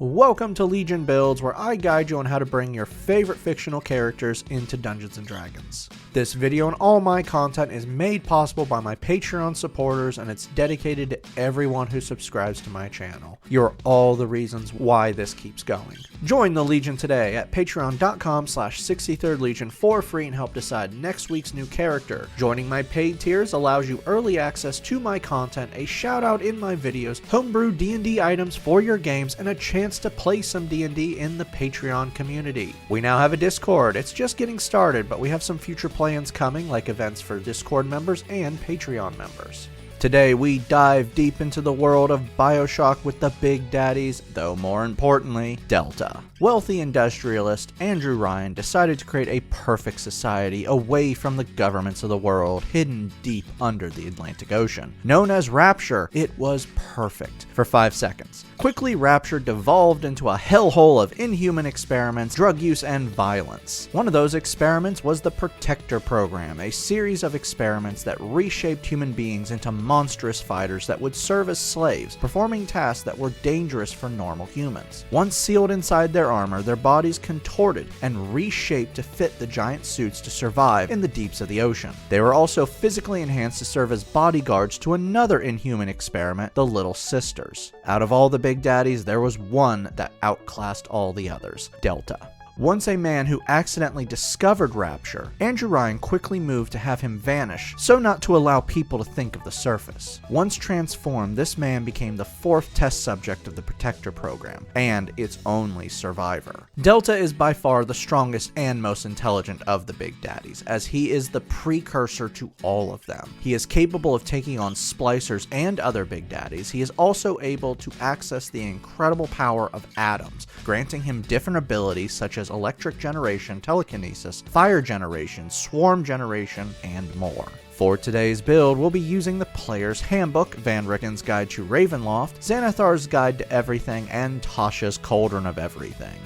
Welcome to Legion Builds, where I guide you on how to bring your favorite fictional characters into Dungeons & Dragons. This video and all my content is made possible by my Patreon supporters, and it's dedicated to everyone who subscribes to my channel. You're all the reasons why this keeps going. Join the Legion today at patreon.com/63rdlegion for free and help decide next week's new character. Joining my paid tiers allows you early access to my content, a shout out in my videos, homebrew D&D items for your games, and a chance to play some D&D in the Patreon community. We now have a Discord. It's just getting started, but we have some future plans coming, like events for Discord members and Patreon members. Today we dive deep into the world of Bioshock with the big daddies, though more importantly, Delta. Wealthy industrialist Andrew Ryan decided to create a perfect society away from the governments of the world, hidden deep under the Atlantic Ocean. Known as Rapture, it was perfect for 5 seconds. Quickly, Rapture devolved into a hellhole of inhuman experiments, drug use, and violence. One of those experiments was the Protector Program, a series of experiments that reshaped human beings into monstrous fighters that would serve as slaves, performing tasks that were dangerous for normal humans. Once sealed inside their armor, their bodies contorted and reshaped to fit the giant suits to survive in the deeps of the ocean. They were also physically enhanced to serve as bodyguards to another inhuman experiment, the Little Sisters. Out of all the big daddies, there was one that outclassed all the others: Delta. Once a man who accidentally discovered Rapture, Andrew Ryan quickly moved to have him vanish, so not to allow people to think of the surface. Once transformed, this man became the 4th test subject of the Protector Program, and its only survivor. Delta is by far the strongest and most intelligent of the big daddies, as he is the precursor to all of them. He is capable of taking on splicers and other big daddies. He is also able to access the incredible power of atoms, granting him different abilities such as electric generation, telekinesis, fire generation, swarm generation, and more. For today's build, we'll be using the Player's Handbook, Van Ricken's Guide to Ravenloft, Xanathar's Guide to Everything, and Tasha's Cauldron of Everything.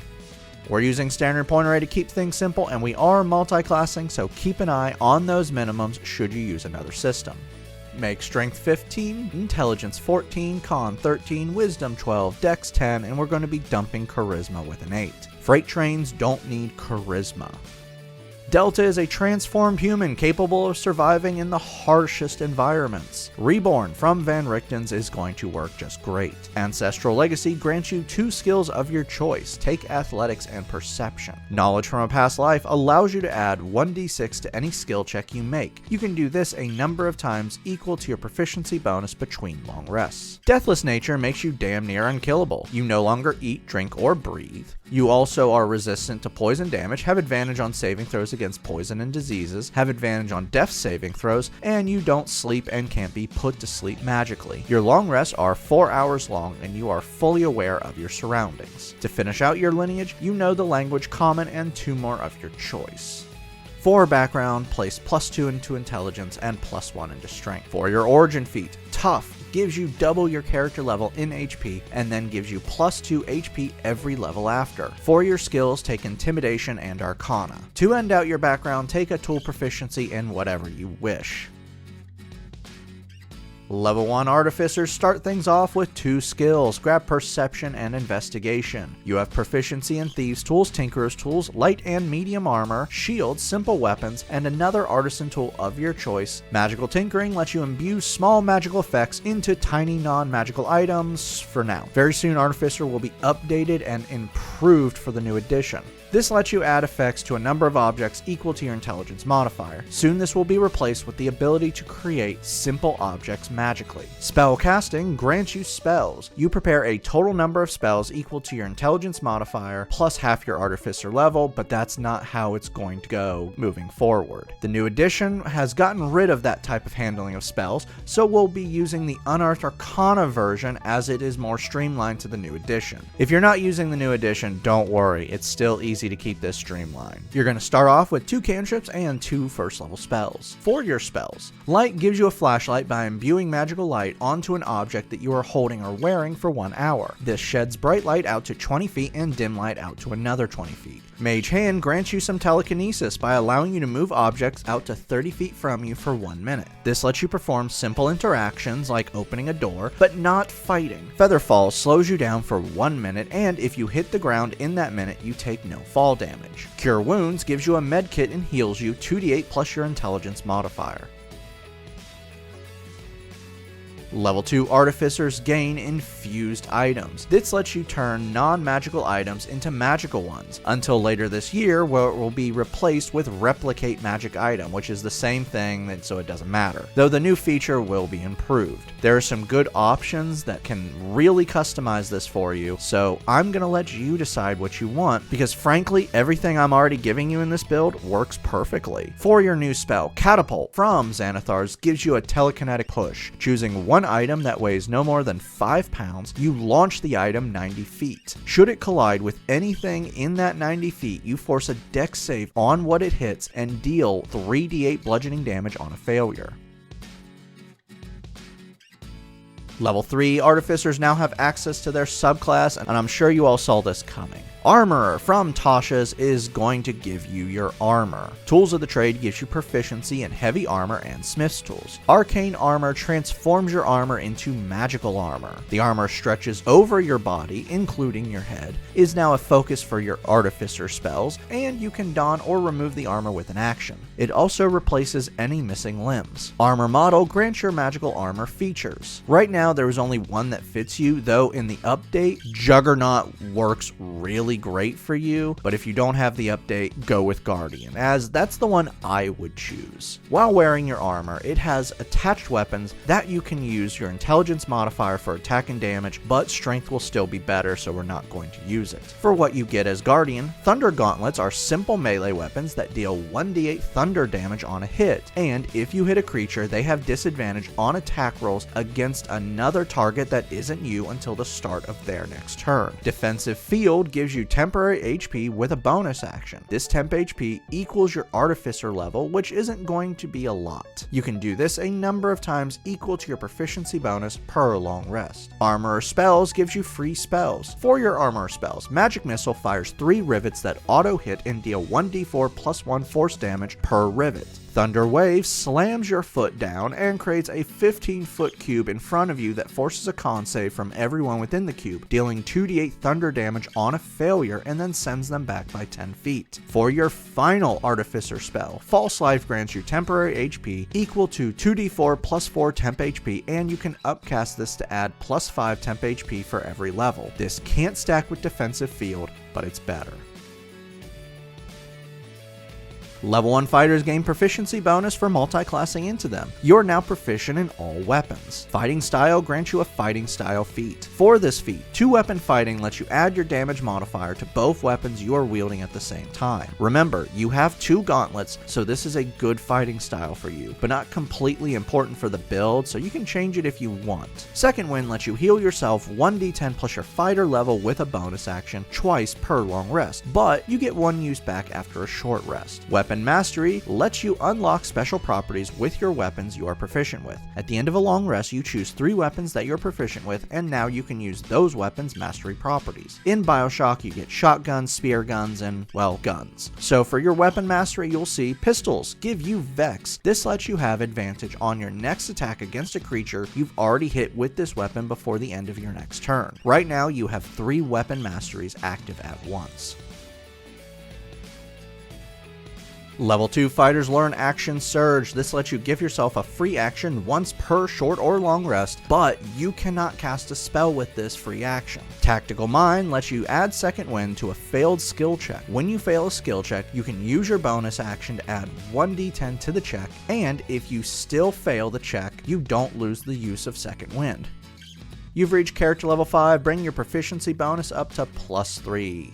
We're using standard point array to keep things simple, and we are multi-classing, so keep an eye on those minimums should you use another system. Make Strength 15, Intelligence 14, Con 13, Wisdom 12, Dex 10, and we're going to be dumping Charisma with an 8. Freight trains don't need Charisma. Delta is a transformed human capable of surviving in the harshest environments. Reborn from Van Richten's is going to work just great. Ancestral Legacy grants you 2 skills of your choice. Take Athletics and Perception. Knowledge from a past life allows you to add 1d6 to any skill check you make. You can do this a number of times equal to your proficiency bonus between long rests. Deathless Nature makes you damn near unkillable. You no longer eat, drink, or breathe. You also are resistant to poison damage, have advantage on saving throws against poison and diseases, have advantage on death saving throws, and you don't sleep and can't be put to sleep magically. Your long rests are 4 hours long, and you are fully aware of your surroundings. To finish out your lineage, you know the language Common and 2 more of your choice. For background, place +2 into intelligence and +1 into strength. For your origin feat, Tough gives you double your character level in HP and then gives you +2 HP every level after. For your skills, take Intimidation and Arcana. To end out your background, take a tool proficiency in whatever you wish. Level 1 Artificers start things off with 2 skills. Grab Perception and Investigation. You have proficiency in Thieves' Tools, Tinkerer's Tools, Light and Medium Armor, Shields, Simple Weapons, and another Artisan tool of your choice. Magical Tinkering lets you imbue small magical effects into tiny non-magical items for now. Very soon Artificer will be updated and improved for the new edition. This lets you add effects to a number of objects equal to your intelligence modifier. Soon this will be replaced with the ability to create simple objects magically. Spellcasting grants you spells. You prepare a total number of spells equal to your intelligence modifier plus half your artificer level, but that's not how it's going to go moving forward. The new edition has gotten rid of that type of handling of spells, so we'll be using the Unearthed Arcana version as it is more streamlined to the new edition. If you're not using the new edition, don't worry, it's still easy to keep this streamlined. You're going to start off with 2 cantrips and 2 first level spells. For your spells, Light gives you a flashlight by imbuing shining magical light onto an object that you are holding or wearing for 1 hour. This sheds bright light out to 20 feet and dim light out to another 20 feet. Mage Hand grants you some telekinesis by allowing you to move objects out to 30 feet from you for 1 minute. This lets you perform simple interactions like opening a door, but not fighting. Featherfall slows you down for 1 minute, and if you hit the ground in that minute, you take no fall damage. Cure Wounds gives you a med kit and heals you 2d8 plus your intelligence modifier. Level 2 Artificers gain infused items. This lets you turn non-magical items into magical ones, until later this year where it will be replaced with Replicate Magic Item, which is the same thing, so it doesn't matter, though the new feature will be improved. There are some good options that can really customize this for you, so I'm gonna let you decide what you want, because frankly, everything I'm already giving you in this build works perfectly. For your new spell, Catapult from Xanathar's gives you a telekinetic push. Choosing one item that weighs no more than 5 pounds, you launch the item 90 feet. Should it collide with anything in that 90 feet, you force a dex save on what it hits and deal 3d8 bludgeoning damage on a failure. Level 3 Artificers now have access to their subclass, and I'm sure you all saw this coming. Armorer from Tasha's is going to give you your armor. Tools of the Trade gives you proficiency in heavy armor and smith's tools. Arcane Armor transforms your armor into magical armor. The armor stretches over your body, including your head, is now a focus for your Artificer spells, and you can don or remove the armor with an action. It also replaces any missing limbs. Armor Model grants your magical armor features. Right now there is only one that fits you, though in the update, Juggernaut works really great for you, but if you don't have the update, go with Guardian, as that's the one I would choose. While wearing your armor, it has attached weapons that you can use your intelligence modifier for attack and damage, but strength will still be better, so we're not going to use it. For what you get as Guardian, Thunder Gauntlets are simple melee weapons that deal 1d8 thunder damage on a hit, and if you hit a creature, they have disadvantage on attack rolls against another target that isn't you until the start of their next turn. Defensive Field gives you temporary HP with a bonus action. This temp HP equals your Artificer level, which isn't going to be a lot. You can do this a number of times equal to your proficiency bonus per long rest. Armorer Spells gives you free spells. For your Armorer Spells, Magic Missile fires 3 rivets that auto hit and deal 1d4 plus 1 force damage per rivet. Thunder Wave slams your foot down and creates a 15-foot cube in front of you that forces a con save from everyone within the cube, dealing 2d8 thunder damage on a failure and then sends them back by 10 feet. For your final Artificer spell, False Life grants you temporary HP equal to 2d4 plus 4 temp HP, and you can upcast this to add plus 5 temp HP for every level. This can't stack with Defensive Field, but it's better. Level 1 fighters gain proficiency bonus for multi-classing into them. You are now proficient in all weapons. Fighting Style grants you a Fighting Style feat. For this feat, 2-weapon fighting lets you add your damage modifier to both weapons you are wielding at the same time. Remember, you have 2 gauntlets, so this is a good fighting style for you, but not completely important for the build, so you can change it if you want. Second Wind lets you heal yourself 1d10 plus your fighter level with a bonus action twice per long rest, but you get 1 use back after a short rest. Weapon Mastery lets you unlock special properties with your weapons you are proficient with. At the end of a long rest, you choose 3 weapons that you're proficient with, and now you can use those weapons' mastery properties. In Bioshock, you get shotguns, spear guns, and, well, guns. So for your weapon mastery, you'll see pistols give you Vex. This lets you have advantage on your next attack against a creature you've already hit with this weapon before the end of your next turn. Right now, you have 3 weapon masteries active at once. Level 2 fighters learn Action Surge. This lets you give yourself a free action once per short or long rest, but you cannot cast a spell with this free action. Tactical Mind lets you add Second Wind to a failed skill check. When you fail a skill check, you can use your bonus action to add 1d10 to the check, and if you still fail the check, you don't lose the use of Second Wind. You've reached character level 5, bringing your proficiency bonus up to +3.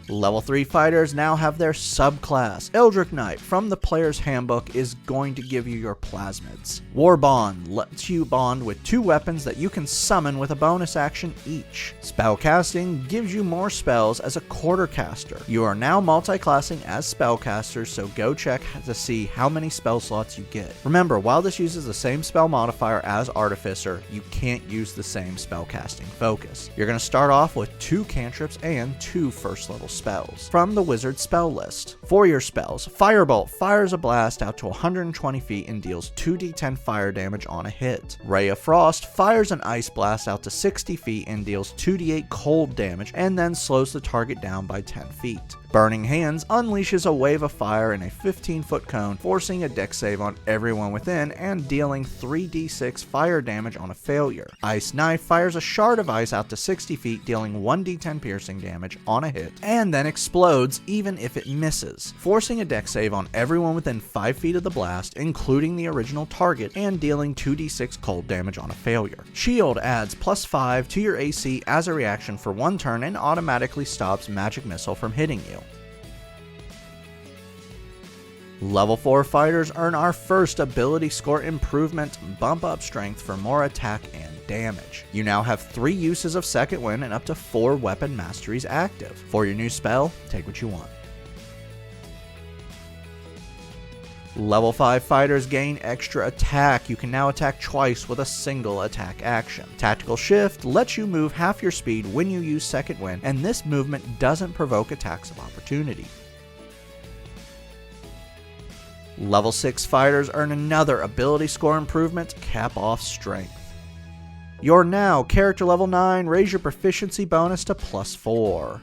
Level 3 fighters now have their subclass. Eldritch Knight from the player's handbook is going to give you your plasmids. War Bond lets you bond with 2 weapons that you can summon with a bonus action each. Spellcasting gives you more spells as a quartercaster. You are now multi-classing as spellcasters, so go check to see how many spell slots you get. Remember, while this uses the same spell modifier as Artificer, you can't use the same spellcasting focus. You're going to start off with 2 cantrips and 2 first level spells from the wizard spell list. For your spells, Firebolt fires a blast out to 120 feet and deals 2d10 fire damage on a hit. Ray of Frost fires an ice blast out to 60 feet and deals 2d8 cold damage and then slows the target down by 10 feet. Burning Hands unleashes a wave of fire in a 15-foot cone, forcing a dex save on everyone within and dealing 3d6 fire damage on a failure. Ice Knife fires a shard of ice out to 60 feet, dealing 1d10 piercing damage on a hit, and then explodes even if it misses, forcing a dex save on everyone within 5 feet of the blast, including the original target, and dealing 2d6 cold damage on a failure. Shield adds +5 to your AC as a reaction for 1 turn and automatically stops magic missile from hitting you. Level 4 fighters earn our first ability score improvement, Bump Up Strength for more attack and damage. You now have 3 uses of Second Wind and up to 4 weapon masteries active. For your new spell, take what you want. Level 5 fighters gain extra attack. You can now attack twice with a single attack action. Tactical Shift lets you move half your speed when you use Second Wind, and this movement doesn't provoke attacks of opportunity. Level 6 fighters earn another ability score improvement, Cap Off Strength. You're now character level 9, raise your proficiency bonus to +4.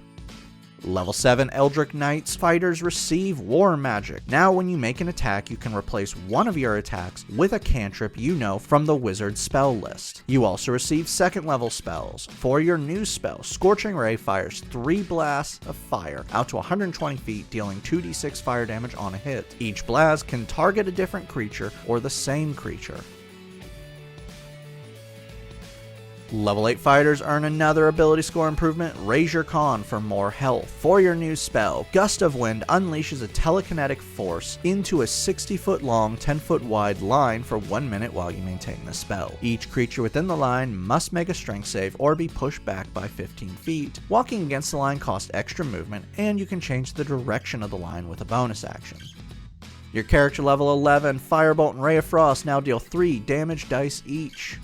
Level 7 Eldritch Knights fighters receive War Magic. Now when you make an attack, you can replace one of your attacks with a cantrip you know from the wizard spell list. You also receive second level spells. For your new spell, Scorching Ray fires 3 blasts of fire out to 120 feet, dealing 2d6 fire damage on a hit. Each blast can target a different creature or the same creature. Level 8 fighters earn another ability score improvement, Raise Your Con for more health. For your new spell, Gust of Wind unleashes a telekinetic force into a 60-foot long, 10-foot wide line for 1 minute while you maintain the spell. Each creature within the line must make a strength save or be pushed back by 15 feet. Walking against the line costs extra movement, and you can change the direction of the line with a bonus action. Your character level 11, Firebolt and Ray of Frost now deal 3 damage dice each.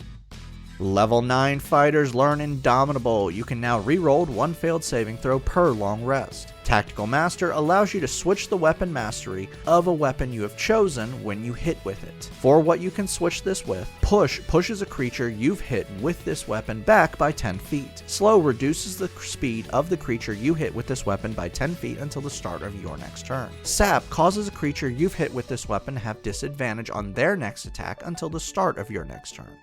Level 9 fighters learn Indomitable. You can now reroll 1 failed saving throw per long rest. Tactical Master allows you to switch the weapon mastery of a weapon you have chosen when you hit with it. For what you can switch this with, Push pushes a creature you've hit with this weapon back by 10 feet. Slow reduces the speed of the creature you hit with this weapon by 10 feet until the start of your next turn. Sap causes a creature you've hit with this weapon to have disadvantage on their next attack until the start of your next turn.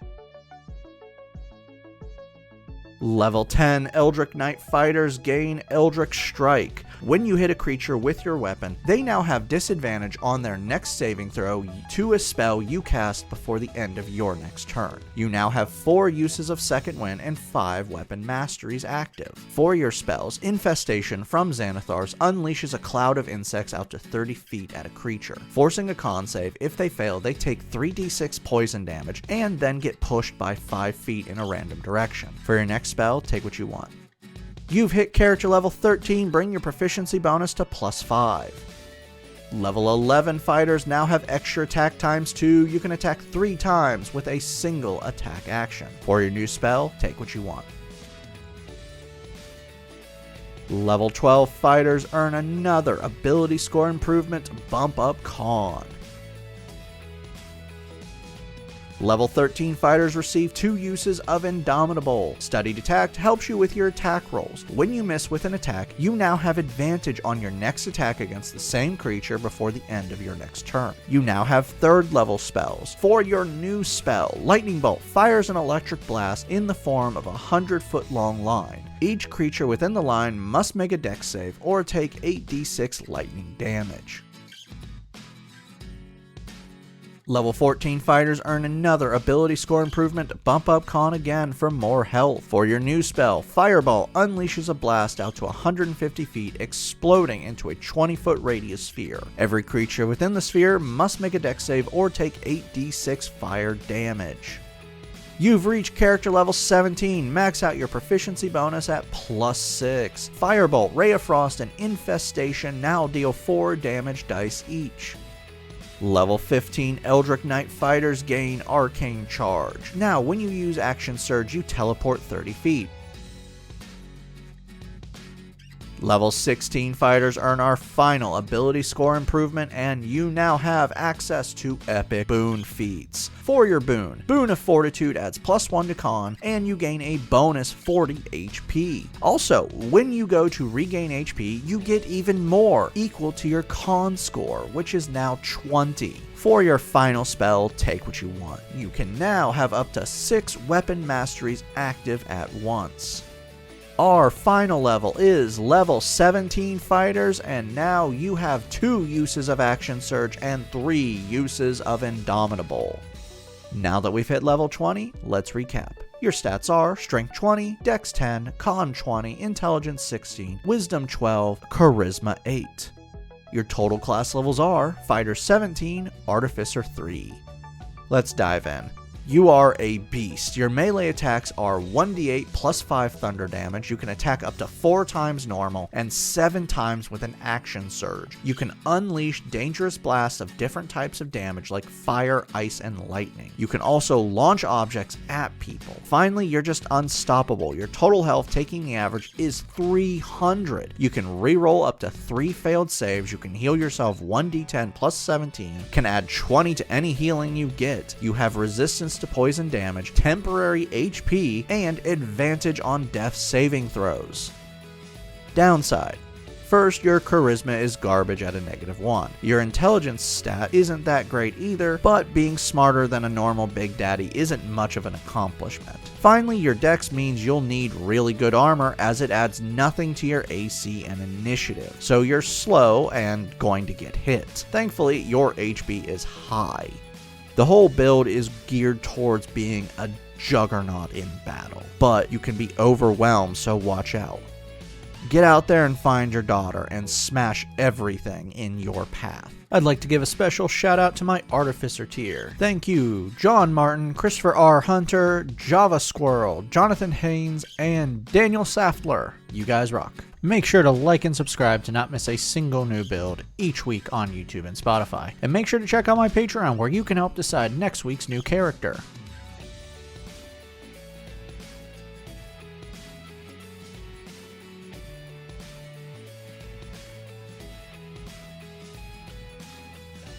Level 10 Eldritch Knight fighters gain Eldritch Strike. When you hit a creature with your weapon, they now have disadvantage on their next saving throw to a spell you cast before the end of your next turn. You now have 4 uses of Second Wind and 5 weapon masteries active. For your spells, Infestation from Xanathar's unleashes a cloud of insects out to 30 feet at a creature. Forcing a con save, if they fail, they take 3d6 poison damage and then get pushed by 5 feet in a random direction. For your next spell, take what you want. You've hit character level 13, bring your proficiency bonus to +5. Level 11 fighters now have extra attack ×2. You can attack 3 times with a single attack action. For your new spell, take what you want. Level 12 fighters earn another ability score improvement, Bump Up Con. Level 13 fighters receive 2 uses of Indomitable. Studied Attack helps you with your attack rolls. When you miss with an attack, you now have advantage on your next attack against the same creature before the end of your next turn. You now have 3rd level spells. For your new spell, Lightning Bolt fires an electric blast in the form of a 100-foot long line. Each creature within the line must make a dex save or take 8d6 lightning damage. Level 14 fighters earn another ability score improvement to bump up con again for more health. For your new spell, Fireball unleashes a blast out to 150 feet, exploding into a 20-foot radius sphere. Every creature within the sphere must make a dex save or take 8d6 fire damage. You've reached character level 17, max out your proficiency bonus at +6. Firebolt, Ray of Frost, and Infestation now deal 4 damage dice each. Level 15 Eldritch Knight fighters gain Arcane Charge. Now, when you use Action Surge, you teleport 30 feet. Level 16 fighters earn our final ability score improvement, and you now have access to epic boon feats. For your boon, Boon of Fortitude adds +1 to con, and you gain a bonus 40 HP. Also, when you go to regain HP, you get even more, equal to your con score, which is now 20. For your final spell, Take What You Want. You can now have up to 6 weapon masteries active at once. Our final level is level 17 fighters, and now you have 2 uses of Action Surge and 3 uses of Indomitable. Now that we've hit level 20, let's recap. Your stats are Strength 20, Dex 10, Con 20, Intelligence 16, Wisdom 12, Charisma 8. Your total class levels are Fighter 17, Artificer 3. Let's dive in. You are a beast. Your melee attacks are 1d8 plus 5 thunder damage. You can attack up to 4 times normal and 7 times with an action surge. You can unleash dangerous blasts of different types of damage like fire, ice, and lightning. You can also launch objects at people. Finally, you're just unstoppable. Your total health, taking the average, is 300. You can reroll up to 3 failed saves. You can heal yourself 1d10 plus 17. Can add 20 to any healing you get. You have resistance to poison damage, temporary HP, and advantage on death saving throws. Downside. First, your charisma is garbage at a -1. Your intelligence stat isn't that great either, but being smarter than a normal Big Daddy isn't much of an accomplishment. Finally, your dex means you'll need really good armor, as it adds nothing to your AC and initiative, so you're slow and going to get hit. Thankfully, your HP is high. The whole build is geared towards being a juggernaut in battle, but you can be overwhelmed, so watch out. Get out there and find your daughter and smash everything in your path. I'd like to give a special shout out to my Artificer tier. Thank you, John Martin, Christopher R. Hunter, Java Squirrel, Jonathan Haynes, and Daniel Saftler. You guys rock. Make sure to like and subscribe to not miss a single new build each week on YouTube and Spotify. And make sure to check out my Patreon, where you can help decide next week's new character.